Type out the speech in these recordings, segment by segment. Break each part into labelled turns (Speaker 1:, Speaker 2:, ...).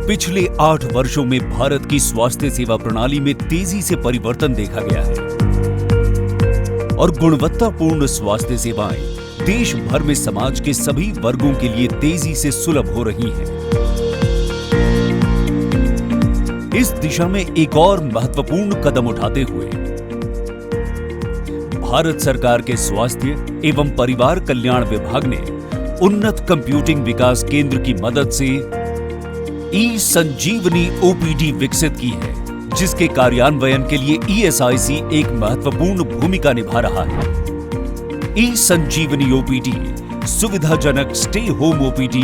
Speaker 1: पिछले 8 वर्षों में भारत की स्वास्थ्य सेवा प्रणाली में तेजी से परिवर्तन देखा गया है और गुणवत्तापूर्ण स्वास्थ्य सेवाएं देश भर में समाज के सभी वर्गों के लिए तेजी से सुलभ हो रही हैं। इस दिशा में एक और महत्वपूर्ण कदम उठाते हुए भारत सरकार के स्वास्थ्य एवं परिवार कल्याण विभाग ने उन्नत कंप्यूटिंग विकास केंद्र की मदद से ई संजीवनी ओपीडी विकसित की है, जिसके कार्यान्वयन के लिए ईएसआईसी एक महत्वपूर्ण भूमिका निभा रहा है। ई संजीवनी ओपीडी सुविधाजनक स्टे होम ओपीडी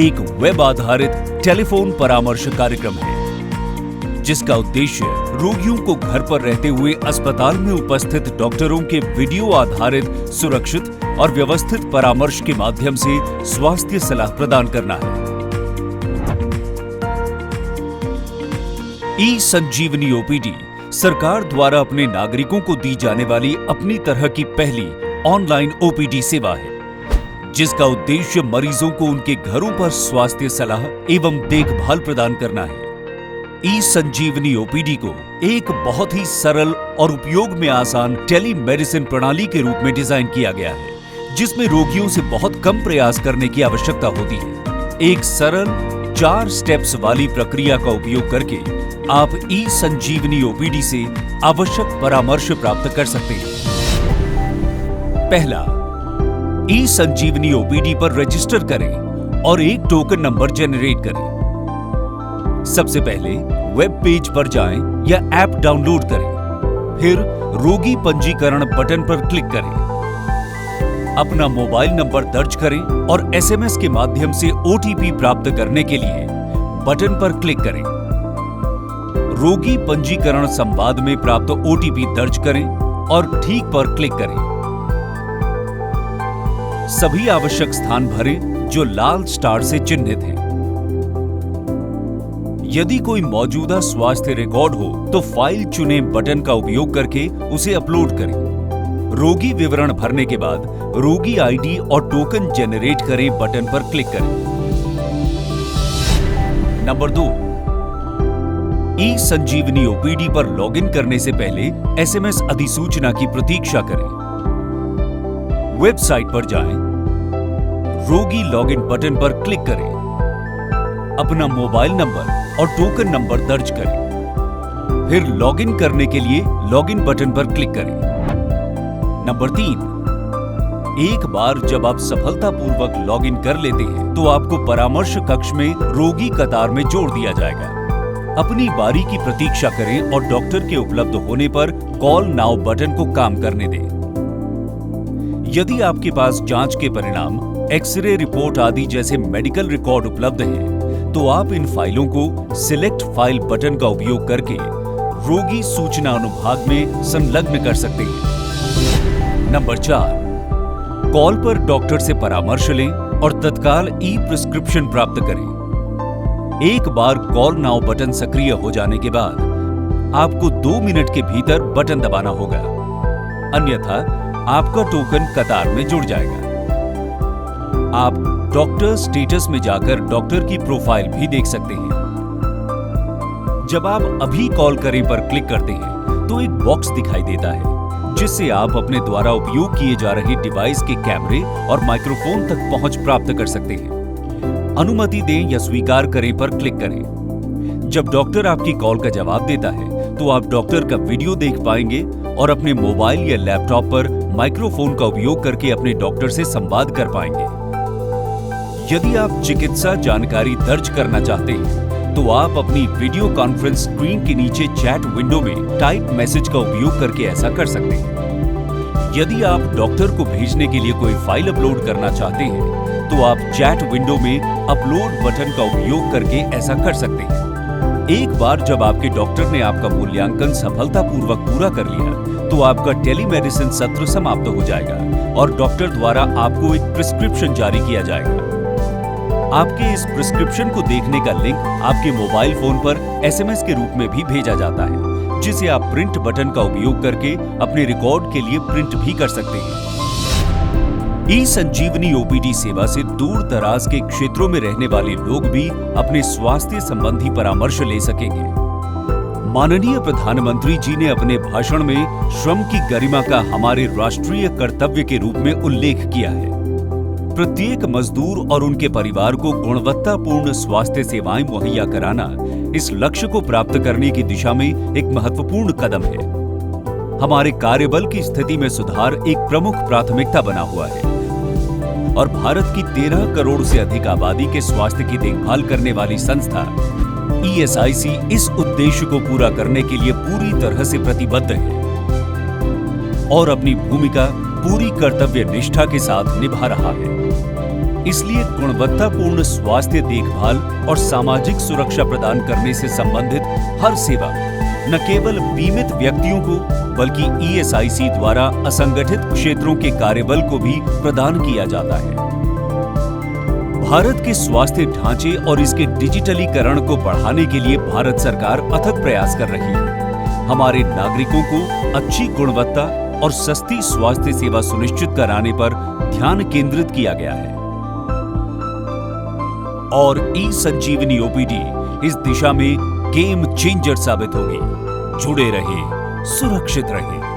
Speaker 1: एक वेब आधारित टेलीफोन परामर्श कार्यक्रम है, जिसका उद्देश्य रोगियों को घर पर रहते हुए अस्पताल में उपस्थित डॉक्टरों के वीडियो आधारित सुरक्षित और व्यवस्थित परामर्श के माध्यम से स्वास्थ्य सलाह प्रदान करना है। ई संजीवनी ओपीडी सरकार द्वारा अपने नागरिकों को दी जाने वाली अपनी तरह की पहली ऑनलाइन ओपीडी सेवा है, जिसका उद्देश्य मरीजों को उनके घरों पर स्वास्थ्य सलाह एवं देखभाल प्रदान करना है। ई संजीवनी ओपीडी को एक बहुत ही सरल और उपयोग में आसान टेलीमेडिसिन प्रणाली के रूप में डिजाइन किया गया है, जिसमें रोगियों से बहुत कम प्रयास करने की आवश्यकता होती है। एक सरल 4 स्टेप्स वाली प्रक्रिया का उपयोग करके आप ई संजीवनी ओपीडी से आवश्यक परामर्श प्राप्त कर सकते हैं। पहला, ई संजीवनी ओपीडी पर रजिस्टर करें और एक टोकन नंबर जनरेट करें। सबसे पहले वेब पेज पर जाएं या ऐप डाउनलोड करें, फिर रोगी पंजीकरण बटन पर क्लिक करें। अपना मोबाइल नंबर दर्ज करें और एसएमएस के माध्यम से ओटीपी प्राप्त करने के लिए बटन पर क्लिक करें। रोगी पंजीकरण संवाद में प्राप्त ओटीपी दर्ज करें और ठीक पर क्लिक करें। सभी आवश्यक स्थान भरें जो लाल स्टार से चिन्हित हैं। यदि कोई मौजूदा स्वास्थ्य रिकॉर्ड हो तो फाइल चुने बटन का उपयोग करके उसे अपलोड करें। रोगी विवरण भरने के बाद रोगी आईडी और टोकन जनरेट करें बटन पर क्लिक करें। नंबर 2, ई संजीवनी ओपीडी पर लॉगिन करने से पहले एसएमएस अधिसूचना की प्रतीक्षा करें। वेबसाइट पर जाएं, रोगी लॉगिन बटन पर क्लिक करें, अपना मोबाइल नंबर और टोकन नंबर दर्ज करें, फिर लॉगिन करने के लिए लॉगिन बटन पर क्लिक करें। नंबर 3, एक बार जब आप सफलतापूर्वक लॉगिन कर लेते हैं तो आपको परामर्श कक्ष में रोगी कतार में जोड़ दिया जाएगा। अपनी बारी की प्रतीक्षा करें और डॉक्टर के उपलब्ध होने पर कॉल नाउ बटन को काम करने दें। यदि आपके पास जांच के परिणाम, एक्सरे रिपोर्ट आदि जैसे मेडिकल रिकॉर्ड उपलब्ध हैं, तो आप इन फाइलों को सिलेक्ट फाइल बटन का उपयोग करके रोगी सूचना अनुभाग में संलग्न कर सकते हैं। नंबर 4, कॉल पर डॉक्टर से परामर्श लें और तत्काल ई प्रिस्क्रिप्शन प्राप्त करें। एक बार कॉल नाउ बटन सक्रिय हो जाने के बाद आपको 2 मिनट के भीतर बटन दबाना होगा, अन्यथा आपका टोकन कतार में जुड़ जाएगा। आप डॉक्टर स्टेटस में जाकर डॉक्टर की प्रोफाइल भी देख सकते हैं। जब आप अभी कॉल करें पर क्लिक करते हैं तो एक बॉक्स दिखाई देता है, जिससे आप अपने द्वारा उपयोग किए जा रहे डिवाइस के कैमरे और माइक्रोफोन तक पहुंच प्राप्त कर सकते हैं। अनुमति दें या स्वीकार करें पर क्लिक करें। जब डॉक्टर आपकी कॉल का जवाब देता है तो आप डॉक्टर का वीडियो देख पाएंगे और अपने मोबाइल या लैपटॉप पर माइक्रोफोन का उपयोग करके अपने डॉक्टर से संवाद कर पाएंगे। यदि आप चिकित्सा जानकारी दर्ज करना चाहते हैं तो आप अपनी वीडियो कॉन्फ्रेंस स्क्रीन के नीचे चैट विंडो में टाइप मैसेज का उपयोग करके ऐसा कर सकते हैं। यदि आप डॉक्टर को भेजने के लिए कोई फाइल अपलोड करना चाहते हैं तो आप चैट विंडो में अपलोड बटन का उपयोग करके ऐसा कर सकते हैं। एक बार जब आपके डॉक्टर ने आपका मूल्यांकन सफलतापूर्वक पूरा कर लिया तो आपका टेलीमेडिसिन सत्र समाप्त हो जाएगा और डॉक्टर द्वारा आपको एक प्रिस्क्रिप्शन जारी किया जाएगा। आपके इस प्रिस्क्रिप्शन को देखने का लिंक आपके मोबाइल फोन पर एसएमएस के रूप में भी भेजा जाता है, जिसे आप प्रिंट बटन का उपयोग करके अपने रिकॉर्ड के लिए प्रिंट भी कर सकते हैं। ई संजीवनी ओपीडी सेवा से दूर दराज के क्षेत्रों में रहने वाले लोग भी अपने स्वास्थ्य संबंधी परामर्श ले सकेंगे। माननीय प्रधानमंत्री जी ने अपने भाषण में श्रम की गरिमा का हमारे राष्ट्रीय कर्तव्य के रूप में उल्लेख किया है। प्रत्येक मजदूर और उनके परिवार को गुणवत्तापूर्ण स्वास्थ्य सेवाएं मुहैया कराना इस लक्ष्य को प्राप्त करने की दिशा में एक महत्वपूर्ण कदम है। हमारे कार्यबल की स्थिति में सुधार एक प्रमुख प्राथमिकता बना हुआ है और भारत की 13 करोड़ से अधिक आबादी के स्वास्थ्य की देखभाल करने वाली संस्था ईएसआईसी इस उद्देश्य को पूरा करने के लिए पूरी तरह से प्रतिबद्ध है और अपनी भूमिका पूरी कर्तव्य निष्ठा के साथ निभा रहा है। इसलिए गुणवत्तापूर्ण स्वास्थ्य देखभाल और सामाजिक सुरक्षा प्रदान करने से संबंधित हर सेवा न केवल बीमित व्यक्तियों को बल्कि ईएसआईसी द्वारा असंगठित क्षेत्रों के कार्यबल को भी प्रदान किया जाता है। भारत के स्वास्थ्य ढांचे और इसके डिजिटलीकरण को बढ़ाने के लिए भारत सरकार अथक प्रयास कर रही है। हमारे नागरिकों को अच्छी गुणवत्ता और सस्ती स्वास्थ्य सेवा सुनिश्चित कराने पर ध्यान केंद्रित किया गया है और ई संजीवनी ओपीडी इस दिशा में गेम चेंजर साबित होगी। जुड़े रहिए, सुरक्षित रहिए।